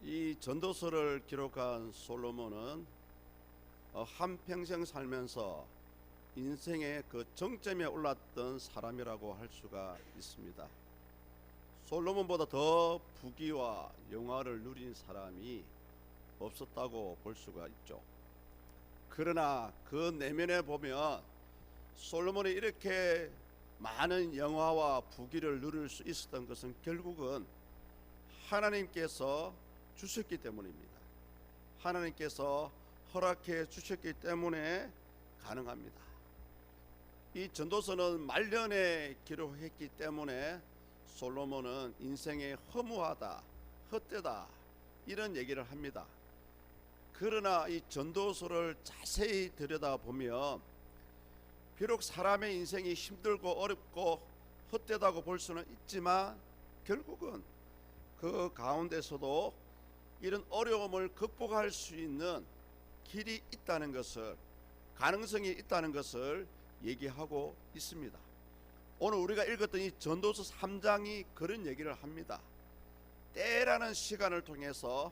이 전도서를 기록한 솔로몬은 한평생 살면서 인생의 그 정점에 올랐던 사람이라고 할 수가 있습니다. 솔로몬보다 더 부귀와 영화를 누린 사람이 없었다고 볼 수가 있죠. 그러나 그 내면에 보면 솔로몬이 이렇게 많은 영화와 부귀를 누릴 수 있었던 것은 결국은 하나님께서 주셨기 때문입니다. 하나님께서 허락해 주셨기 때문에 가능합니다. 이 전도서는 말년에 기록했기 때문에 솔로몬은 인생이 허무하다, 헛되다 이런 얘기를 합니다. 그러나 이 전도서를 자세히 들여다보면 비록 사람의 인생이 힘들고 어렵고 헛되다고 볼 수는 있지만 결국은 그 가운데서도 이런 어려움을 극복할 수 있는 길이 있다는 것을, 가능성이 있다는 것을 얘기하고 있습니다. 오늘 우리가 읽었던 이 전도서 3장이 그런 얘기를 합니다. 때라는 시간을 통해서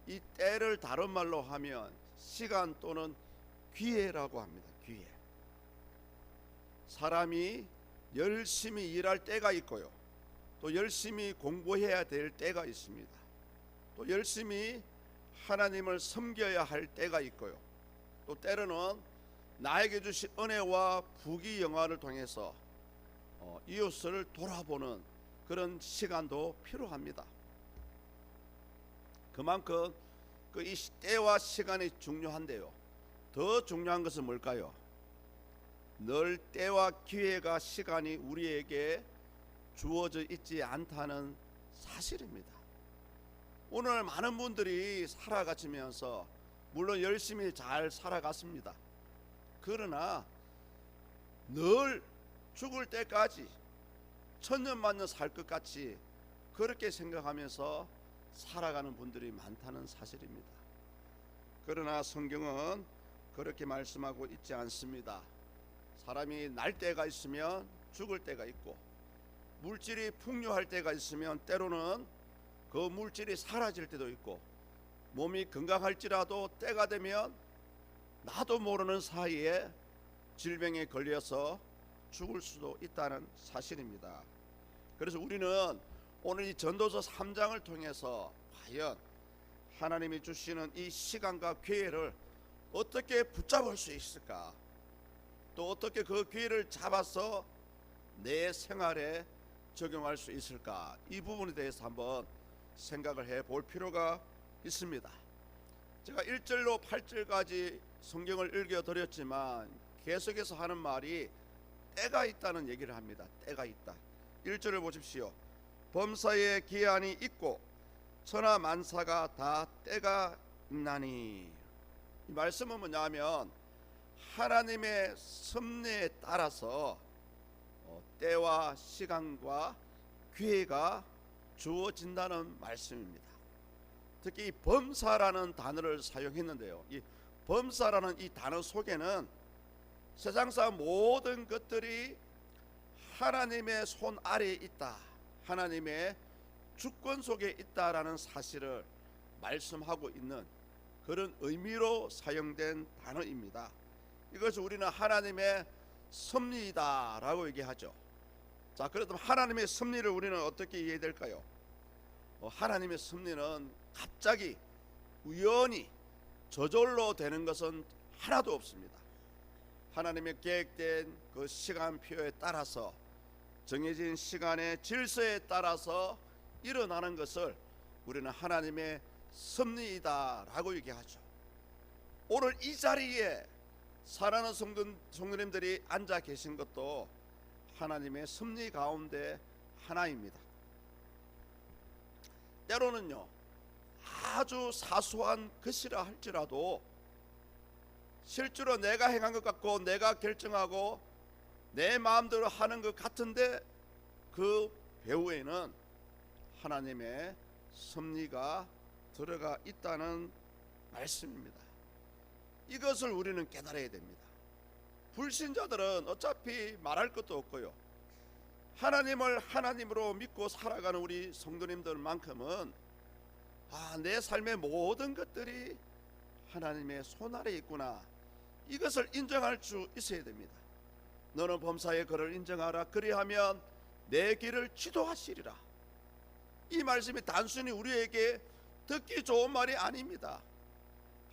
이 때를 다른 말로 하면 시간 또는 기회라고 합니다. 기회. 사람이 열심히 일할 때가 있고요, 또 열심히 공부해야 될 때가 있습니다. 또 열심히 하나님을 섬겨야 할 때가 있고요, 또 때로는 나에게 주신 은혜와 부귀 영화를 통해서 이웃을 돌아보는 그런 시간도 필요합니다. 그만큼 이 때와 시간이 중요한데요, 더 중요한 것은 뭘까요? 늘 때와 기회가, 시간이 우리에게 주어져 있지 않다는 사실입니다. 오늘 많은 분들이 살아가시면서 물론 열심히 잘 살아갔습니다. 그러나 늘 죽을 때까지 천년만년 살 것 같이 그렇게 생각하면서 살아가는 분들이 많다는 사실입니다. 그러나 성경은 그렇게 말씀하고 있지 않습니다. 사람이 날 때가 있으면 죽을 때가 있고, 물질이 풍요할 때가 있으면 때로는 그 물질이 사라질 때도 있고, 몸이 건강할지라도 때가 되면 나도 모르는 사이에 질병에 걸려서 죽을 수도 있다는 사실입니다. 그래서 우리는 오늘 이 전도서 3장을 통해서 과연 하나님이 주시는 이 시간과 기회를 어떻게 붙잡을 수 있을까, 또 어떻게 그 기회를 잡아서 내 생활에 적용할 수 있을까, 이 부분에 대해서 한번 생각을 해 볼 필요가 있습니다. 제가 1절로 8절까지 성경을 읽어드렸지만 계속해서 하는 말이 때가 있다는 얘기를 합니다. 때가 있다. 1절을 보십시오. 범사에 기한이 있고 천하 만사가 다 때가 있나니. 이 말씀은 뭐냐면 하나님의 섭리에 따라서 때와 시간과 기회가 주어진다는 말씀입니다. 특히 이 범사라는 단어를 사용했는데요, 이 범사라는 이 단어 속에는 세상사 모든 것들이 하나님의 손 아래에 있다, 하나님의 주권 속에 있다라는 사실을 말씀하고 있는 그런 의미로 사용된 단어입니다. 이것을 우리는 하나님의 섭리이다라고 얘기하죠. 자, 그렇다면 하나님의 섭리를 우리는 어떻게 이해해야 될까요? 하나님의 섭리는 갑자기 우연히 저절로 되는 것은 하나도 없습니다. 하나님의 계획된 그 시간표에 따라서, 정해진 시간의 질서에 따라서 일어나는 것을 우리는 하나님의 섭리이다라고 얘기하죠. 오늘 이 자리에 사랑하는 성도님들이 앉아 계신 것도 하나님의 섭리 가운데 하나입니다. 때로는요, 아주 사소한 것이라 할지라도 실제로 내가 행한 것 같고 내가 결정하고 내 마음대로 하는 것 같은데 그 배후에는 하나님의 섭리가 들어가 있다는 말씀입니다. 이것을 우리는 깨달아야 됩니다. 불신자들은 어차피 말할 것도 없고요, 하나님을 하나님으로 믿고 살아가는 우리 성도님들만큼은 내 삶의 모든 것들이 하나님의 손 아래 있구나, 이것을 인정할 수 있어야 됩니다. 너는 범사의 그를 인정하라, 그리하면 내 길을 지도하시리라. 이 말씀이 단순히 우리에게 듣기 좋은 말이 아닙니다.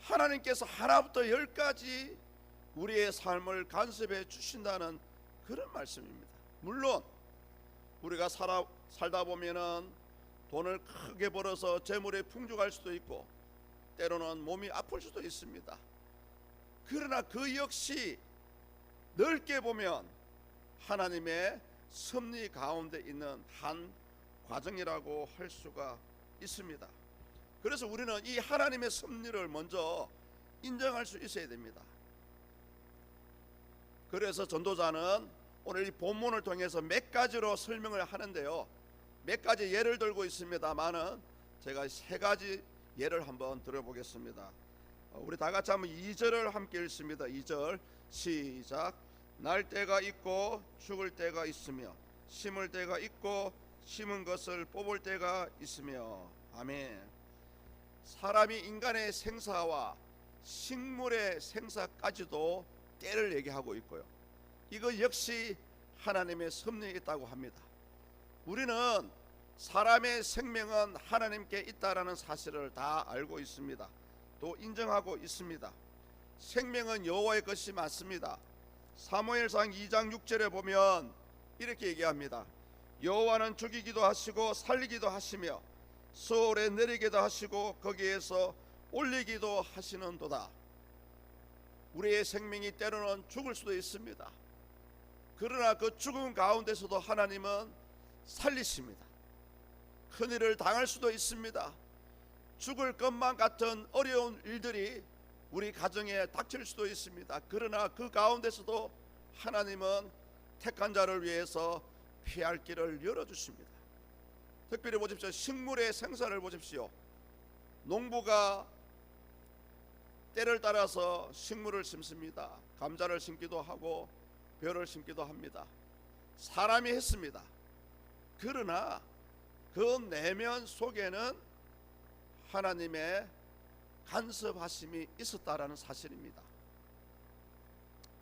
하나님께서 하나부터 열까지 우리의 삶을 간섭해 주신다는 그런 말씀입니다. 물론 우리가 살다 보면은 돈을 크게 벌어서 재물에 풍족할 수도 있고 때로는 몸이 아플 수도 있습니다. 그러나 그 역시 넓게 보면 하나님의 섭리 가운데 있는 한 과정이라고 할 수가 있습니다. 그래서 우리는 이 하나님의 섭리를 먼저 인정할 수 있어야 됩니다. 그래서 전도자는 오늘 이 본문을 통해서 몇 가지로 설명을 하는데요, 몇 가지 예를 들고 있습니다만은 제가 세 가지 예를 한번 들어보겠습니다. 우리 다 같이 한번 2절을 함께 읽습니다. 2절 시작. 날 때가 있고 죽을 때가 있으며 심을 때가 있고 심은 것을 뽑을 때가 있으며. 아멘. 사람이 인간의 생사와 식물의 생사까지도 때를 얘기하고 있고요, 이거 역시 하나님의 섭리에 있다고 합니다. 우리는 사람의 생명은 하나님께 있다라는 사실을 다 알고 있습니다. 또 인정하고 있습니다. 생명은 여호와의 것이 맞습니다. 사무엘상 2장 6절에 보면 이렇게 얘기합니다. 여호와는 죽이기도 하시고 살리기도 하시며 수월에 내리기도 하시고 거기에서 올리기도 하시는도다. 우리의 생명이 때로는 죽을 수도 있습니다. 그러나 그 죽음 가운데서도 하나님은 살리십니다. 큰일을 당할 수도 있습니다. 죽을 것만 같은 어려운 일들이 우리 가정에 닥칠 수도 있습니다. 그러나 그 가운데서도 하나님은 택한 자를 위해서 피할 길을 열어주십니다. 특별히 보십시오. 식물의 생사를 보십시오. 농부가 때를 따라서 식물을 심습니다. 감자를 심기도 하고 벼를 심기도 합니다. 사람이 했습니다. 그러나 그 내면 속에는 하나님의 간섭하심이 있었다라는 사실입니다.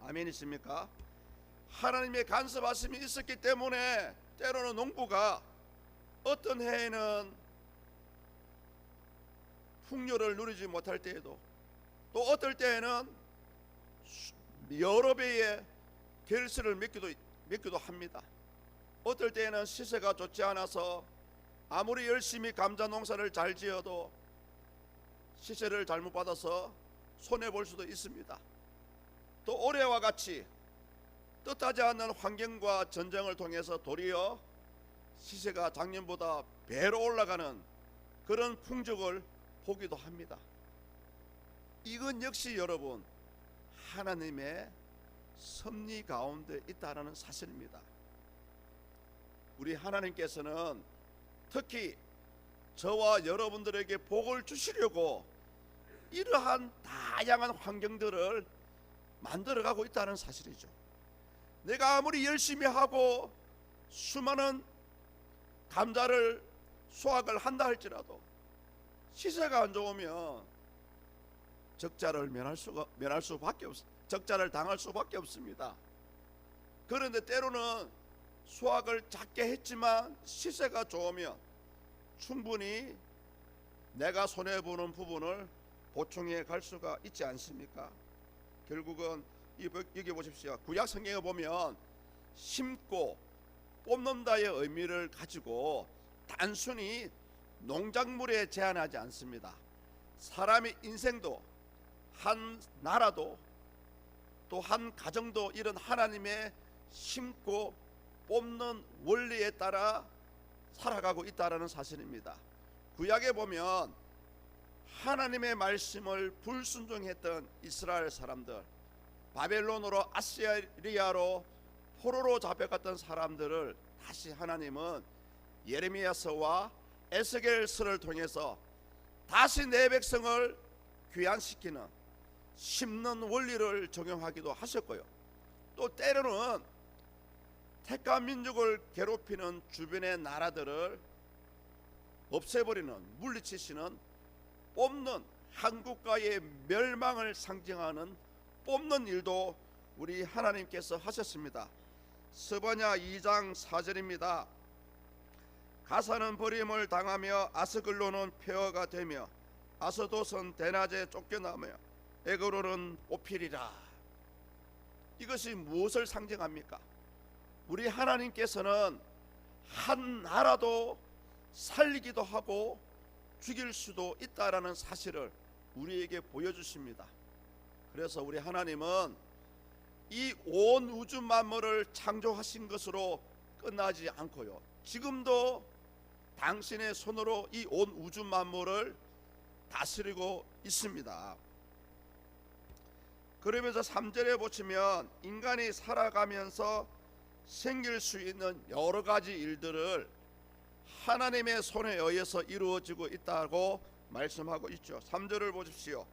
아멘이십니까? 하나님의 간섭하심이 있었기 때문에 때로는 농부가 어떤 해에는 풍요를 누리지 못할 때에도, 또 어떨 때에는 여러 배의 결실을 맺기도 합니다. 어떨 때에는 시세가 좋지 않아서 아무리 열심히 감자 농사를 잘 지어도 시세를 잘못 받아서 손해볼 수도 있습니다. 또 올해와 같이 뜻하지 않는 환경과 전쟁을 통해서 도리어 시세가 작년보다 배로 올라가는 그런 풍적을 보기도 합니다. 이건 역시 여러분 하나님의 섭리 가운데 있다는 사실입니다. 우리 하나님께서는 특히 저와 여러분들에게 복을 주시려고 이러한 다양한 환경들을 만들어가고 있다는 사실이죠. 내가 아무리 열심히 하고 수많은 감자를 수확을 한다 할지라도 시세가 안 좋으면 적자를 적자를 당할 수밖에 없습니다. 그런데 때로는 수확을 작게 했지만 시세가 좋으면 충분히 내가 손해보는 부분을 보충해 갈 수가 있지 않습니까? 결국은 여기 보십시오. 구약 성경에 보면 심고 뽑는다의 의미를 가지고 단순히 농작물에 제한하지 않습니다. 사람의 인생도, 한 나라도, 또 한 가정도 이런 하나님의 심고 뽑는 원리에 따라 살아가고 있다는 사실입니다. 구약에 보면 하나님의 말씀을 불순종했던 이스라엘 사람들, 바벨론으로 아시리아로 포로로 잡혀갔던 사람들을 다시 하나님은 예레미야서와 에스겔서를 통해서 다시 내 백성을 귀환시키는 심는 원리를 적용하기도 하셨고요, 또 때로는 택한 민족을 괴롭히는 주변의 나라들을 없애버리는, 물리치시는, 뽑는, 한국과의 멸망을 상징하는 뽑는 일도 우리 하나님께서 하셨습니다. 스바냐 2장 4절입니다. 가사는 버림을 당하며 아스글론은 폐허가 되며 아스돗은 대낮에 쫓겨나며 에그론은 뽑히리라. 이것이 무엇을 상징합니까? 우리 하나님께서는 한 나라도 살리기도 하고 죽일 수도 있다라는 사실을 우리에게 보여주십니다. 그래서 우리 하나님은 이 온 우주 만물을 창조하신 것으로 끝나지 않고요, 지금도 당신의 손으로 이 온 우주 만물을 다스리고 있습니다. 그러면서 3절에 보시면 인간이 살아가면서 생길 수 있는 여러 가지 일들을 하나님의 손에 의해서 이루어지고 있다고 말씀하고 있죠. 3절을 보십시오.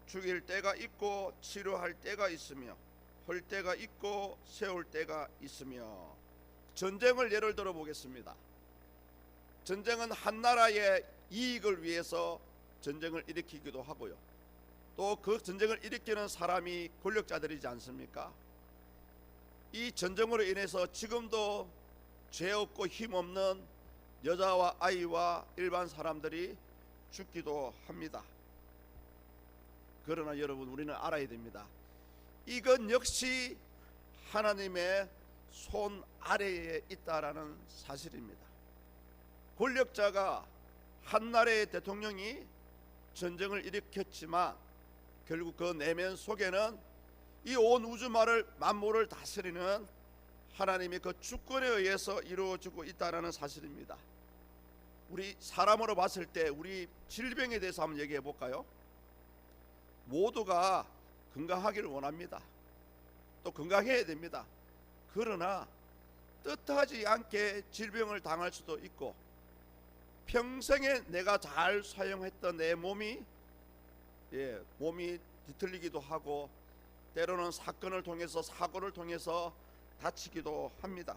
죽일 때가 있고 치료할 때가 있으며 헐 때가 있고 세울 때가 있으며. 전쟁을 예를 들어 보겠습니다. 전쟁은 한 나라의 이익을 위해서 전쟁을 일으키기도 하고요, 또 그 전쟁을 일으키는 사람이 권력자들이지 않습니까? 이 전쟁으로 인해서 지금도 죄 없고 힘 없는 여자와 아이와 일반 사람들이 죽기도 합니다. 그러나 여러분, 우리는 알아야 됩니다. 이건 역시 하나님의 손 아래에 있다라는 사실입니다. 권력자가, 한 나라의 대통령이 전쟁을 일으켰지만 결국 그 내면 속에는 이 온 우주 만물을 다스리는 하나님의 그 주권에 의해서 이루어지고 있다는 사실입니다. 우리 사람으로 봤을 때 우리 질병에 대해서 한번 얘기해 볼까요? 모두가 건강하기를 원합니다. 또 건강해야 됩니다. 그러나 뜻하지 않게 질병을 당할 수도 있고, 평생에 내가 잘 사용했던 내 몸이 뒤틀리기도 하고, 때로는 사건을 통해서, 사고를 통해서 다치기도 합니다.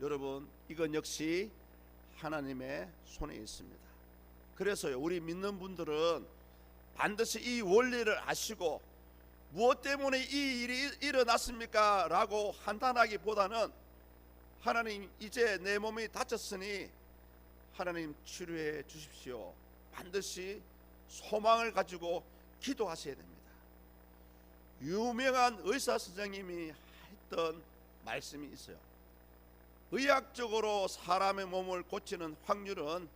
여러분, 이건 역시 하나님의 손에 있습니다. 그래서요, 우리 믿는 분들은 반드시 이 원리를 아시고, 무엇 때문에 이 일이 일어났습니까? 라고 한탄하기보다는, 하나님, 이제 내 몸이 다쳤으니 하나님 치료해 주십시오, 반드시 소망을 가지고 기도하셔야 됩니다. 유명한 의사 선생님이 했던 말씀이 있어요. 의학적으로 사람의 몸을 고치는 확률은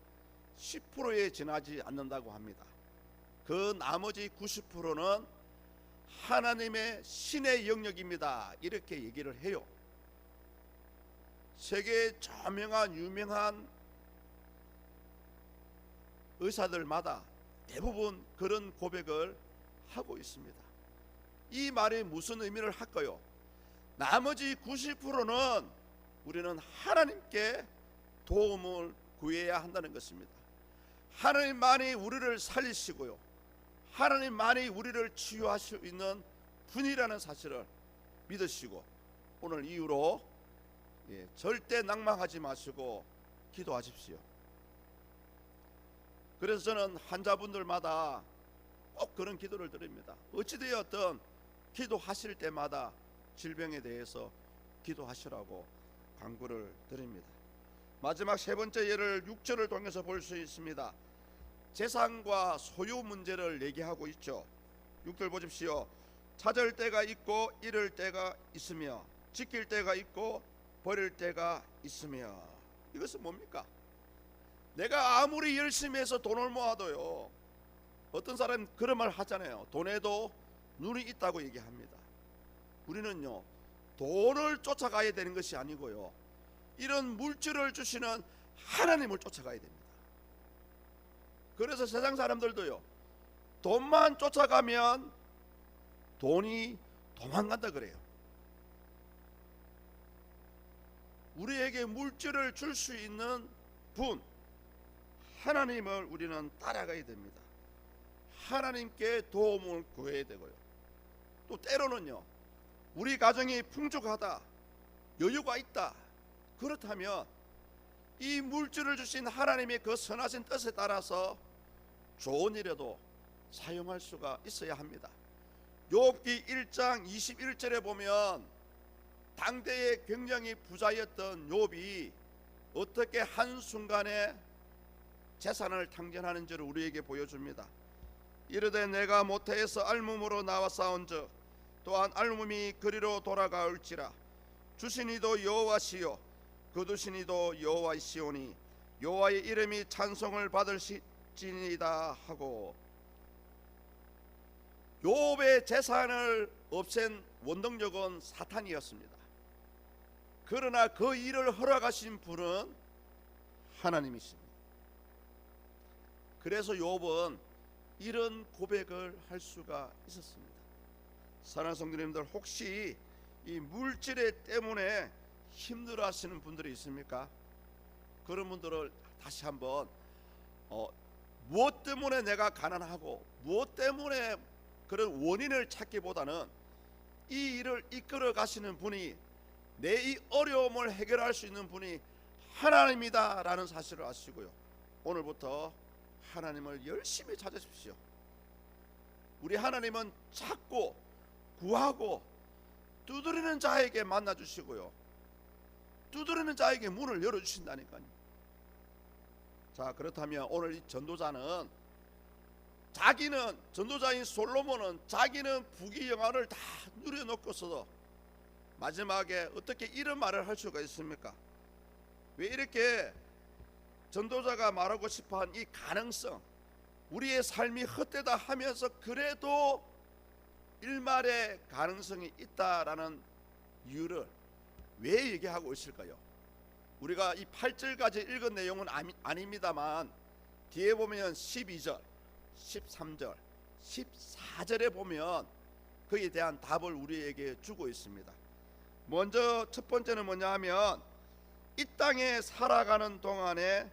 10%에 지나지 않는다고 합니다. 그 나머지 90%는 하나님의 신의 영역입니다, 이렇게 얘기를 해요. 세계의 유명한 의사들마다 대부분 그런 고백을 하고 있습니다. 이 말이 무슨 의미를 할까요? 나머지 90%는 우리는 하나님께 도움을 구해야 한다는 것입니다. 하나님만이 우리를 살리시고요, 하나님만이 우리를 치유하실 수 있는 분이라는 사실을 믿으시고, 오늘 이후로 절대 낭망하지 마시고 기도하십시오. 그래서 저는 환자분들마다 꼭 그런 기도를 드립니다. 어찌되었든 기도하실 때마다 질병에 대해서 기도하시라고 간구를 드립니다. 마지막 세 번째 예를 6절을 통해서 볼 수 있습니다. 재산과 소유 문제를 얘기하고 있죠. 6절 보십시오. 찾을 때가 있고 잃을 때가 있으며 지킬 때가 있고 버릴 때가 있으며. 이것은 뭡니까? 내가 아무리 열심히 해서 돈을 모아도요, 어떤 사람은 그런 말 하잖아요. 돈에도 눈이 있다고 얘기합니다. 우리는요, 돈을 쫓아가야 되는 것이 아니고요, 이런 물질을 주시는 하나님을 쫓아가야 됩니다. 그래서 세상 사람들도요, 돈만 쫓아가면 돈이 도망간다 그래요. 우리에게 물질을 줄 수 있는 분, 하나님을 우리는 따라가야 됩니다. 하나님께 도움을 구해야 되고요, 또 때로는요, 우리 가정이 풍족하다, 여유가 있다, 그렇다면 이 물질을 주신 하나님의 그 선하신 뜻에 따라서 좋은 일에도 사용할 수가 있어야 합니다. 욥기 1장 21절에 보면 당대에 굉장히 부자였던 욥이 어떻게 한순간에 재산을 탕진하는지를 우리에게 보여줍니다. 이르되 내가 모태에서 알몸으로 나와 싸운즉 또한 알몸이 그리로 돌아가올지라. 주신 이도 여호와시요 거두신 이도 여호와시오니 여호와의 이름이 찬송을 받을지니이다 하고, 욥의 재산을 없앤 원동력은 사탄이었습니다. 그러나 그 일을 허락하신 분은 하나님이십니다. 그래서 욥은 이런 고백을 할 수가 있었습니다. 사랑하는 성도님들, 혹시 이 물질 때문에 힘들어하시는 분들이 있습니까? 그런 분들을 다시 한번 무엇 때문에 내가 가난하고 무엇 때문에 그런 원인을 찾기보다는 이 일을 이끌어 가시는 분이, 내 이 어려움을 해결할 수 있는 분이 하나님이다 라는 사실을 아시고요, 오늘부터 하나님을 열심히 찾으십시오. 우리 하나님은 찾고 구하고 두드리는 자에게 만나주시고요, 두드리는 자에게 문을 열어주신다니까요. 자, 그렇다면 오늘 이 전도자는, 전도자인 솔로몬은 자기는 부귀영화를 다 누려놓고서도 마지막에 어떻게 이런 말을 할 수가 있습니까? 왜 이렇게 전도자가 말하고 싶어한 이 가능성, 우리의 삶이 헛되다 하면서 그래도 일말의 가능성이 있다라는 이유를 왜 얘기하고 있을까요? 우리가 이 8절까지 읽은 내용은 아닙니다만 뒤에 보면 12절, 13절, 14절에 보면 그에 대한 답을 우리에게 주고 있습니다. 먼저 첫 번째는 뭐냐 하면, 이 땅에 살아가는 동안에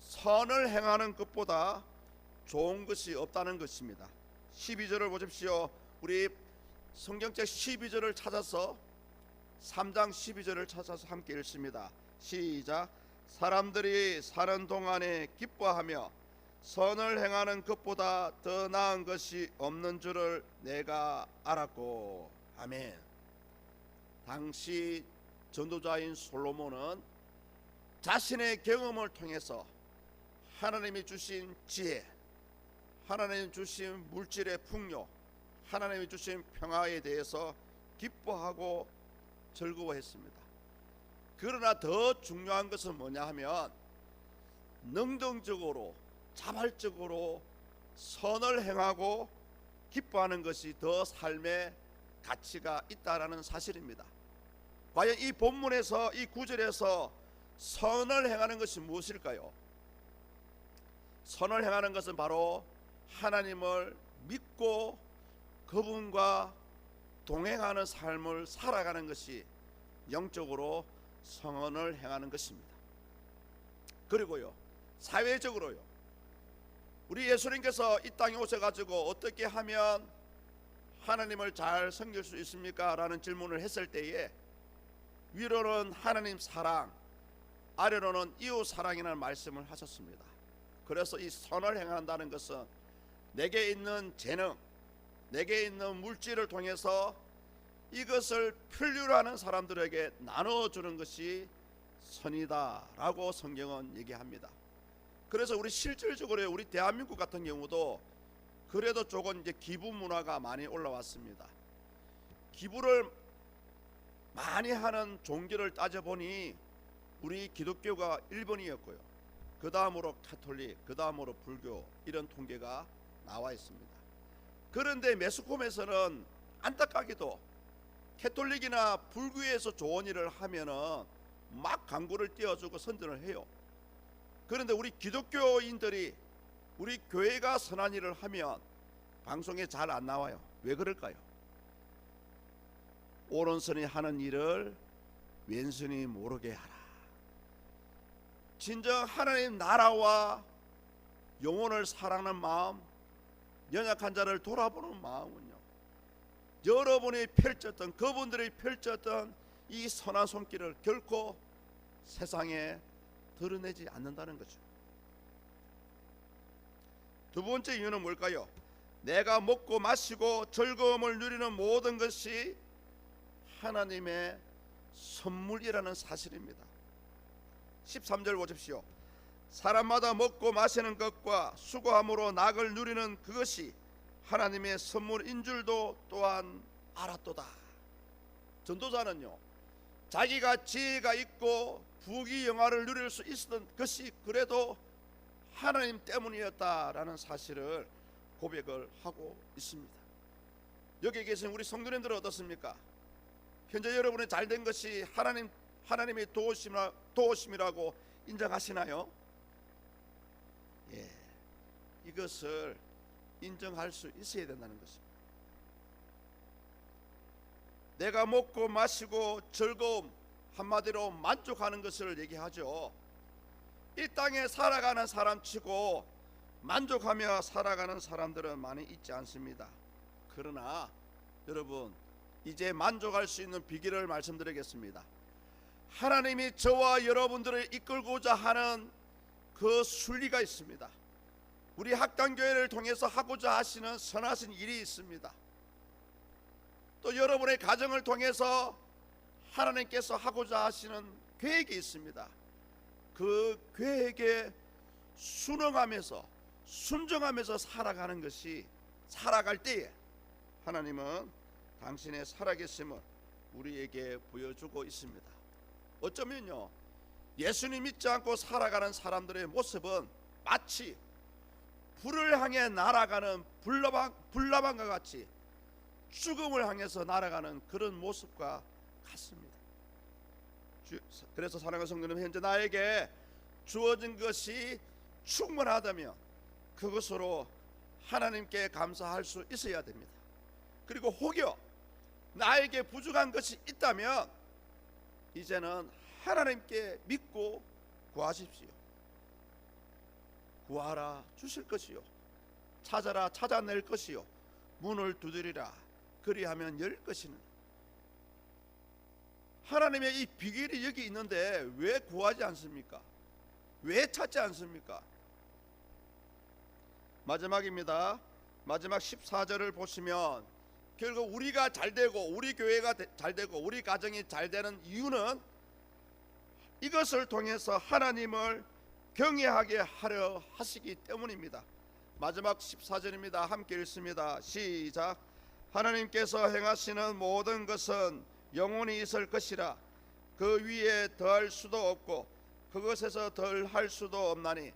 선을 행하는 것보다 좋은 것이 없다는 것입니다. 12절을 보십시오. 우리 성경책 12절을 찾아서 3장 12절을 찾아서 함께 읽습니다. 시작. 사람들이 사는 동안에 기뻐하며 선을 행하는 것보다 더 나은 것이 없는 줄을 내가 알았고. 아멘. 당시 전도자인 솔로몬은 자신의 경험을 통해서 하나님이 주신 지혜, 하나님이 주신 물질의 풍요, 하나님이 주신 평화에 대해서 기뻐하고 즐거워했습니다. 그러나 더 중요한 것은 뭐냐 하면, 능동적으로 자발적으로 선을 행하고 기뻐하는 것이 더 삶의 가치가 있다라는 사실입니다. 과연 이 본문에서, 이 구절에서 선을 행하는 것이 무엇일까요? 선을 행하는 것은 바로 하나님을 믿고 그분과 동행하는 삶을 살아가는 것이 영적으로 선을 행하는 것입니다. 그리고요, 사회적으로요, 우리 예수님께서 이 땅에 오셔가지고 어떻게 하면 하나님을 잘 섬길 수 있습니까? 라는 질문을 했을 때에 위로는 하나님 사랑, 아래로는 이웃 사랑이라는 말씀을 하셨습니다. 그래서 이 선을 행한다는 것은 내게 있는 재능, 내게 있는 물질을 통해서 이것을 필요로 하는 사람들에게 나눠주는 것이 선이다 라고 성경은 얘기합니다. 그래서 우리 실질적으로 우리 대한민국 같은 경우도 그래도 조금 이제 기부 문화가 많이 올라왔습니다. 기부를 많이 하는 종교를 따져보니 우리 기독교가 1번이었고요, 그 다음으로 가톨릭, 그 다음으로 불교, 이런 통계가 나와 있습니다. 그런데 매스컴에서는 안타깝게도 가톨릭이나 불교에서 좋은 일을 하면은 막 광고를 띄워주고 선전을 해요. 그런데 우리 기독교인들이, 우리 교회가 선한 일을 하면 방송에 잘 안 나와요. 왜 그럴까요? 오른손이 하는 일을 왼손이 모르게 하라. 진정 하나님 나라와 영혼을 사랑하는 마음, 연약한 자를 돌아보는 마음은요, 여러분이 펼쳤던, 그분들이 펼쳤던 이 선한 손길을 결코 세상에 드러내지 않는다는 거죠. 두 번째 이유는 뭘까요? 내가 먹고 마시고 즐거움을 누리는 모든 것이 하나님의 선물이라는 사실입니다. 13절 보십시오. 사람마다 먹고 마시는 것과 수고함으로 낙을 누리는 그것이 하나님의 선물인 줄도 또한 알았도다. 전도자는요, 자기가 지혜가 있고 부귀영화를 누릴 수 있었던 것이 그래도 하나님 때문이었다라는 사실을 고백을 하고 있습니다. 여기 계신 우리 성도님들은 어떻습니까? 현재 여러분의 잘된 것이 하나님의 도우심이라고 인정하시나요? 예, 이것을 인정할 수 있어야 된다는 것입니다. 내가 먹고 마시고 즐거움, 한마디로 만족하는 것을 얘기하죠. 이 땅에 살아가는 사람치고 만족하며 살아가는 사람들은 많이 있지 않습니다. 그러나 여러분, 이제 만족할 수 있는 비결을 말씀드리겠습니다. 하나님이 저와 여러분들을 이끌고자 하는 그 순리가 있습니다. 우리 학당교회를 통해서 하고자 하시는 선하신 일이 있습니다. 또 여러분의 가정을 통해서 하나님께서 하고자 하시는 계획이 있습니다. 그 계획에 순응하면서 순종하면서 살아가는 것이, 살아갈 때에 하나님은 당신의 살아계심을 우리에게 보여주고 있습니다. 어쩌면요, 예수님 믿지 않고 살아가는 사람들의 모습은 마치 불을 향해 날아가는 불나방과 같이 죽음을 향해서 날아가는 그런 모습과 같습니다. 그래서 사랑하는 성도님, 현재 나에게 주어진 것이 충분하다면 그것으로 하나님께 감사할 수 있어야 됩니다. 그리고 혹여 나에게 부족한 것이 있다면 이제는 하나님께 믿고 구하십시오. 구하라 주실 것이요, 찾아라 찾아낼 것이요, 문을 두드리라 그리하면 열 것이는. 하나님의 이 비결이 여기 있는데 왜 구하지 않습니까? 왜 찾지 않습니까? 마지막입니다. 마지막 14절을 보시면 결국 우리가 잘되고 우리 교회가 잘되고 우리 가정이 잘되는 이유는 이것을 통해서 하나님을 경외하게 하려 하시기 때문입니다. 마지막 14절입니다. 함께 읽습니다. 시작. 하나님께서 행하시는 모든 것은 영원히 있을 것이라. 그 위에 더할 수도 없고 그것에서 덜할 수도 없나니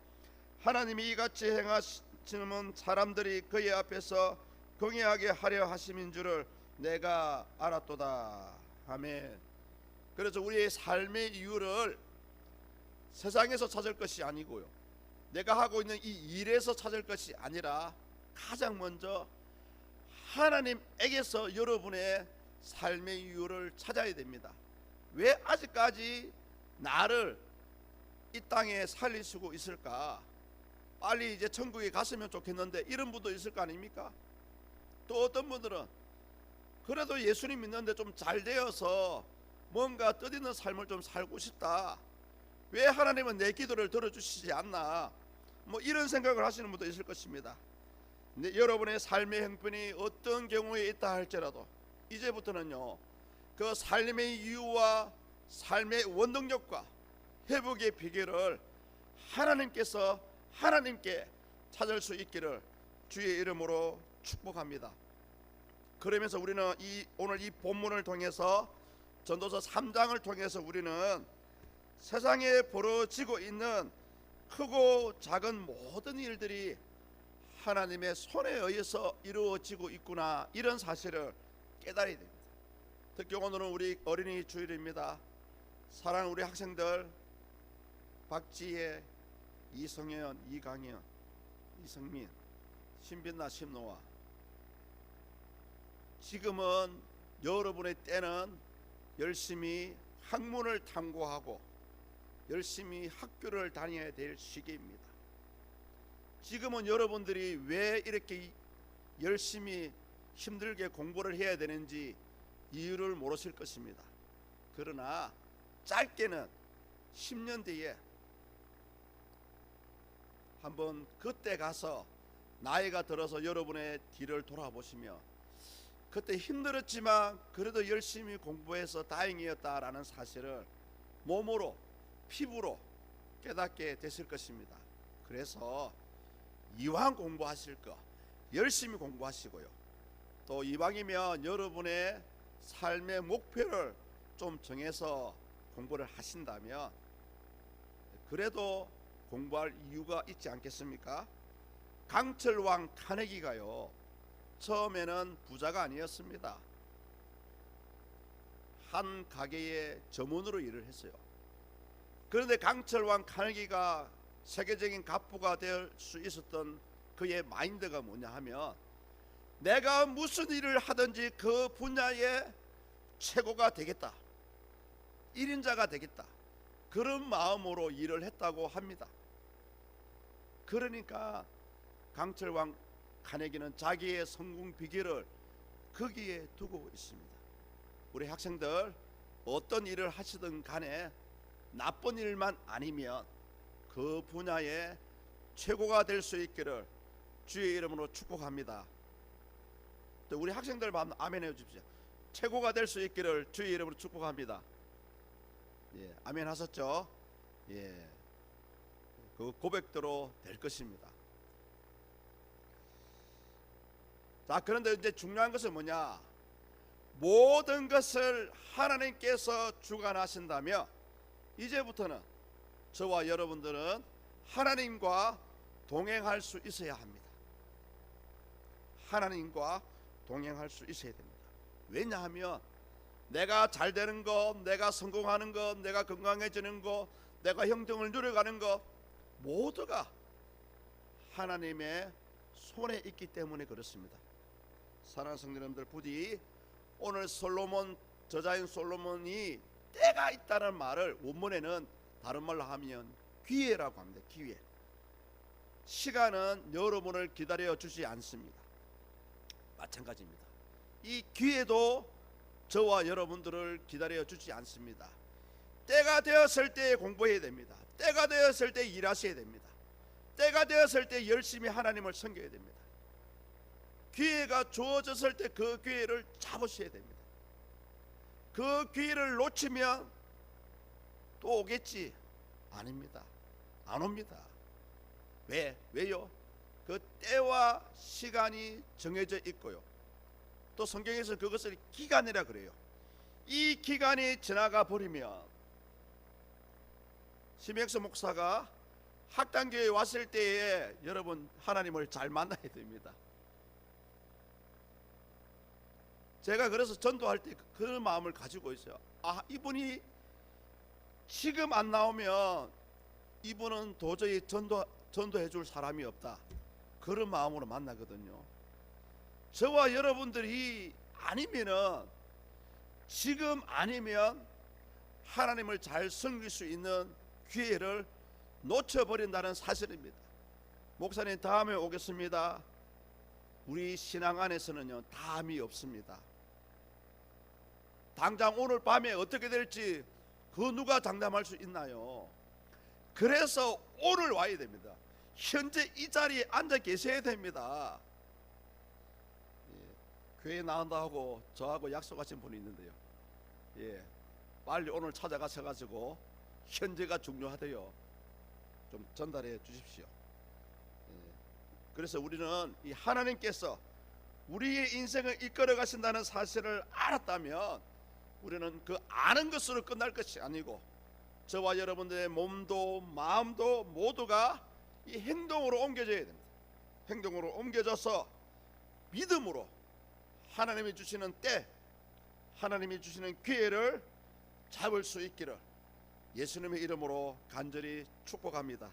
하나님이 이같이 행하시는 사람들이 그의 앞에서 경외하게 하려 하심인 줄을 내가 알았도다. 아멘. 그래서 우리의 삶의 이유를 세상에서 찾을 것이 아니고요, 내가 하고 있는 이 일에서 찾을 것이 아니라 가장 먼저 하나님에게서 여러분의 삶의 이유를 찾아야 됩니다. 왜 아직까지 나를 이 땅에 살리시고 있을까? 빨리 이제 천국에 갔으면 좋겠는데 이런 분도 있을 거 아닙니까? 또 어떤 분들은 그래도 예수님 믿는데 좀 잘 되어서 뭔가 뜻있는 삶을 좀 살고 싶다, 왜 하나님은 내 기도를 들어주시지 않나, 뭐 이런 생각을 하시는 분도 있을 것입니다. 근데 여러분의 삶의 형편이 어떤 경우에 있다 할지라도 이제부터는요, 그 삶의 이유와 삶의 원동력과 회복의 비결을 하나님께 찾을 수 있기를 주의 이름으로 축복합니다. 그러면서 우리는 오늘 이 본문을 통해서 전도서 3장을 통해서 우리는 세상에 벌어지고 있는 크고 작은 모든 일들이 하나님의 손에 의해서 이루어지고 있구나, 이런 사실을 깨달아야 됩니다. 특히 오늘은 우리 어린이 주일입니다. 사랑하는 우리 학생들, 박지혜, 이성현, 이강현, 이성민, 신빈나, 신노아, 지금은 여러분의 때는 열심히 학문을 탐구하고 열심히 학교를 다녀야 될 시기입니다. 지금은 여러분들이 왜 이렇게 열심히 힘들게 공부를 해야 되는지 이유를 모르실 것입니다. 그러나 짧게는 10년 뒤에 한번 그때 가서 나이가 들어서 여러분의 뒤를 돌아보시며 그때 힘들었지만 그래도 열심히 공부해서 다행이었다라는 사실을 몸으로 피부로 깨닫게 되실 것입니다. 그래서 이왕 공부하실 거 열심히 공부하시고요. 또 이왕이면 여러분의 삶의 목표를 좀 정해서 공부를 하신다면 그래도 공부할 이유가 있지 않겠습니까? 강철왕 카네기가요, 처음에는 부자가 아니었습니다. 한 가게의 점원으로 일을 했어요. 그런데 강철왕 카네기가 세계적인 갑부가 될 수 있었던 그의 마인드가 뭐냐 하면, 내가 무슨 일을 하든지 그 분야의 최고가 되겠다, 1인자가 되겠다, 그런 마음으로 일을 했다고 합니다. 그러니까 강철왕 카네기는 자기의 성공 비결을 거기에 두고 있습니다. 우리 학생들 어떤 일을 하시든 간에 나쁜 일만 아니면 그 분야의 최고가 될 수 있기를 주의 이름으로 축복합니다. 또 우리 학생들 아멘 해주십시오. 최고가 될 수 있기를 주의 이름으로 축복합니다. 예, 아멘 하셨죠? 예, 그 고백대로 될 것입니다. 자, 그런데 이제 중요한 것은 뭐냐? 모든 것을 하나님께서 주관하신다면 이제부터는 저와 여러분들은 하나님과 동행할 수 있어야 합니다. 하나님과 동행할 수 있어야 됩니다. 왜냐하면 내가 잘 되는 것, 내가 성공하는 것, 내가 건강해지는 것, 내가 형통을 누려가는 것 모두가 하나님의 손에 있기 때문에 그렇습니다. 사랑하는 성도 여러분들, 부디 오늘 솔로몬, 저자인 솔로몬이 때가 있다는 말을 원문에는 다른 말로 하면 기회라고 합니다. 기회. 시간은 여러분을 기다려 주지 않습니다. 마찬가지입니다. 이 기회도 저와 여러분들을 기다려 주지 않습니다. 때가 되었을 때 공부해야 됩니다. 때가 되었을 때 일하셔야 됩니다. 때가 되었을 때 열심히 하나님을 섬겨야 됩니다. 기회가 주어졌을 때 그 기회를 잡으셔야 됩니다. 그 기회를 놓치면 또 오겠지? 아닙니다. 안 옵니다. 왜요? 그 때와 시간이 정해져 있고요. 또 성경에서 그것을 기간이라 그래요. 이 기간이 지나가 버리면, 심혁수 목사가 학당교회에 왔을 때에 여러분 하나님을 잘 만나야 됩니다. 제가 그래서 전도할 때 그런 마음을 가지고 있어요. 아, 이분이 지금 안 나오면 이분은 도저히 전도해 줄 사람이 없다, 그런 마음으로 만나거든요. 저와 여러분들이 아니면은, 지금 아니면 하나님을 잘 섬길 수 있는 기회를 놓쳐버린다는 사실입니다. 목사님 다음에 오겠습니다. 우리 신앙 안에서는요, 다음이 없습니다. 당장 오늘 밤에 어떻게 될지 그 누가 장담할 수 있나요? 그래서 오늘 와야 됩니다. 현재 이 자리에 앉아 계셔야 됩니다. 교회 나온다고 저하고 약속하신 분이 있는데요, 빨리 오늘 찾아가셔가지고 현재가 중요하대요. 좀 전달해 주십시오. 그래서 우리는 이 하나님께서 우리의 인생을 이끌어 가신다는 사실을 알았다면 우리는 그 아는 것으로 끝날 것이 아니고, 저와 여러분들의 몸도 마음도 모두가 이 행동으로 옮겨져야 됩니다. 행동으로 옮겨져서 믿음으로 하나님이 주시는 때, 하나님이 주시는 기회를 잡을 수 있기를 예수님의 이름으로 간절히 축복합니다.